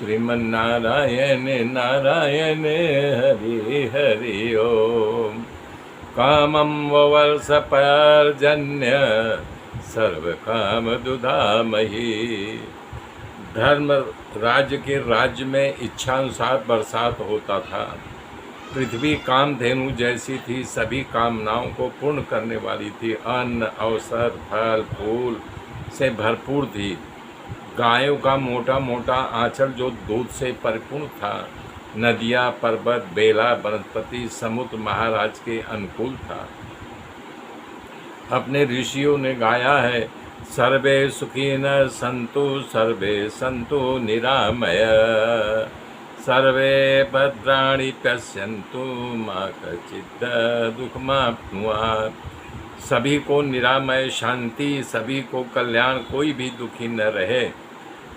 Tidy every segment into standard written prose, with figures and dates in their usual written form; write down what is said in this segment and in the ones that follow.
श्रीमन्नारायण नारायण हरि हरि ओम। कामं ववर्षपर्जन्य सर्व काम दुधामही। धर्म राज्य के राज्य में इच्छानुसार बरसात होता था। पृथ्वी कामधेनु जैसी थी, सभी कामनाओं को पूर्ण करने वाली थी। अन्न, अवसर, फल फूल से भरपूर थी। गायों का मोटा मोटा आंचल जो दूध से परिपूर्ण था। नदियाँ, पर्वत, बेला, वनस्पति, समुद्र महाराज के अनुकूल था। अपने ऋषियों ने गाया है, सर्वे सुखिनः सन्तु सर्वे सन्तु निरामय, सर्वे भद्राणि पश्यन्तु मा कश्चित् दुःखमाप्नुयात्। सभी को निरामय शांति, सभी को कल्याण, कोई भी दुखी न रहे,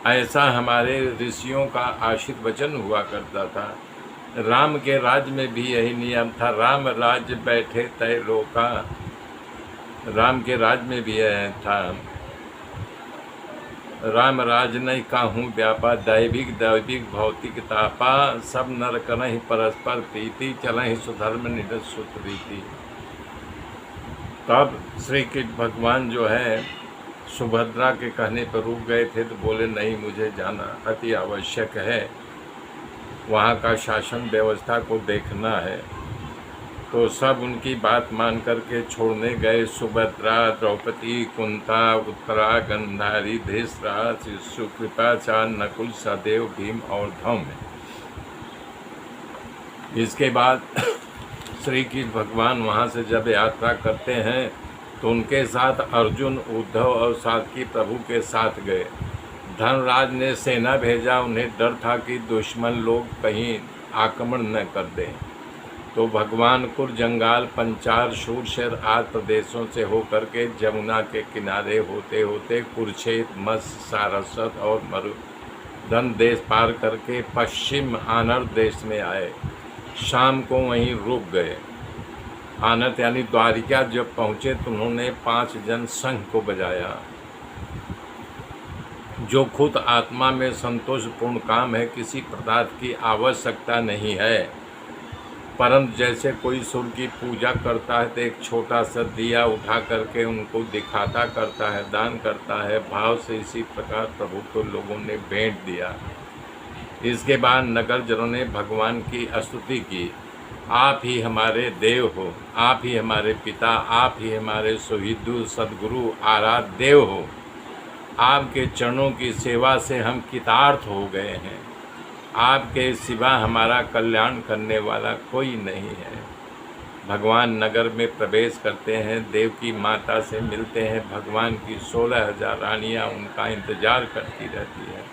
ऐसा हमारे ऋषियों का आशीर्वचन हुआ करता था। राम के राज्य में भी यही नियम था। राम राज्य बैठे तय लोका, राम के राज्य में भी यह था। राम राज नहीं काहूँ व्यापा, दैविक दैविक भौतिक तापा, सब नर करहि परस्पर प्रीति, चलहि सुधर्म निज सुतरीति। तब श्री कृष्ण भगवान जो है सुभद्रा के कहने पर रुक गए थे, तो बोले नहीं, मुझे जाना अति आवश्यक है, वहाँ का शासन व्यवस्था को देखना है। तो सब उनकी बात मान करके छोड़ने गए। सुभद्रा, द्रौपदी, कुंता, उत्तरा, गंधारी, धृतराष्ट्र, शिशु, कृपाचार्य, नकुल, सहदेव, भीम और धौम्य। इसके बाद श्री कृष्ण भगवान वहाँ से जब यात्रा करते हैं तो उनके साथ अर्जुन, उद्धव और सात्विकी प्रभु के साथ गए। धर्मराज ने सेना भेजा, उन्हें डर था कि दुश्मन लोग कहीं आक्रमण न कर दें। तो भगवान कुरजंगाल, पंचाल, शूरशेर आदि प्रदेशों से होकर के जमुना के किनारे होते होते कुरुक्षेत्र, मत्स्य, सारस्वत और मरुधन देश पार करके पश्चिम आनर्त देश में आए। शाम को वहीं रुक गए। आनर्त यानी द्वारिका जब पहुँचे तो उन्होंने 5 जन शंख को बजाया। जो खुद आत्मा में संतोषपूर्ण काम है, किसी पदार्थ की आवश्यकता नहीं है, परंतु जैसे कोई सूर्य की पूजा करता है तो एक छोटा सा दिया उठा करके उनको दिखाता करता है, दान करता है भाव से, इसी प्रकार प्रभु को लोगों ने भेंट दिया। इसके बाद नगर जनों ने भगवान की स्तुति की। आप ही हमारे देव हो, आप ही हमारे पिता, आप ही हमारे सुहृदु सद्गुरु आराध्य देव हो। आपके चरणों की सेवा से हम कृतार्थ हो गए हैं। आपके सिवा हमारा कल्याण करने वाला कोई नहीं है। भगवान नगर में प्रवेश करते हैं, देव की माता से मिलते हैं। भगवान की 16,000 रानियाँ उनका इंतजार करती रहती है।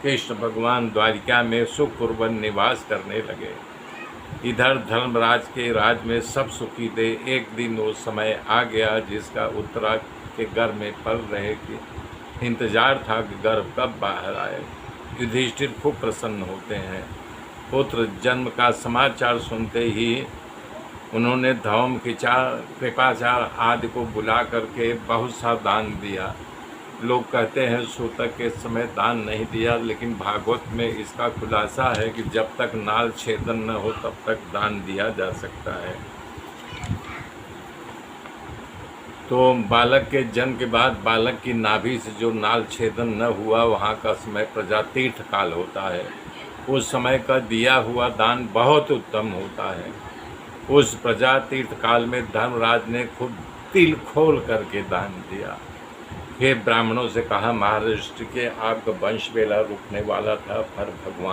कृष्ण भगवान द्वारिका में सुखपूर्वक निवास करने लगे। इधर धर्मराज के राज में सब सुखी थे। एक दिन वो समय आ गया जिसका उत्तरा के गर्भ में पल रहे कि इंतजार था कि गर्भ कब बाहर आए। युधिष्ठिर खूब प्रसन्न होते हैं। पुत्र जन्म का समाचार सुनते ही उन्होंने धौम, कृपाचार्य आदि को बुला करके बहुत सा दान दिया। लोग कहते हैं सूतक के समय दान नहीं दिया, लेकिन भागवत में इसका खुलासा है कि जब तक नाल छेदन न हो तब तक दान दिया जा सकता है। तो बालक के जन्म के बाद बालक की नाभि से जो नाल छेदन न हुआ, वहाँ का समय प्रजातीर्थ काल होता है। उस समय का दिया हुआ दान बहुत उत्तम होता है। उस प्रजातीर्थ काल में धर्मराज ने खुद तिल खोल करके दान दिया। फिर ब्राह्मणों से कहा, महाराष्ट्र के आपका वंश वेला रुकने वाला था, पर भगवान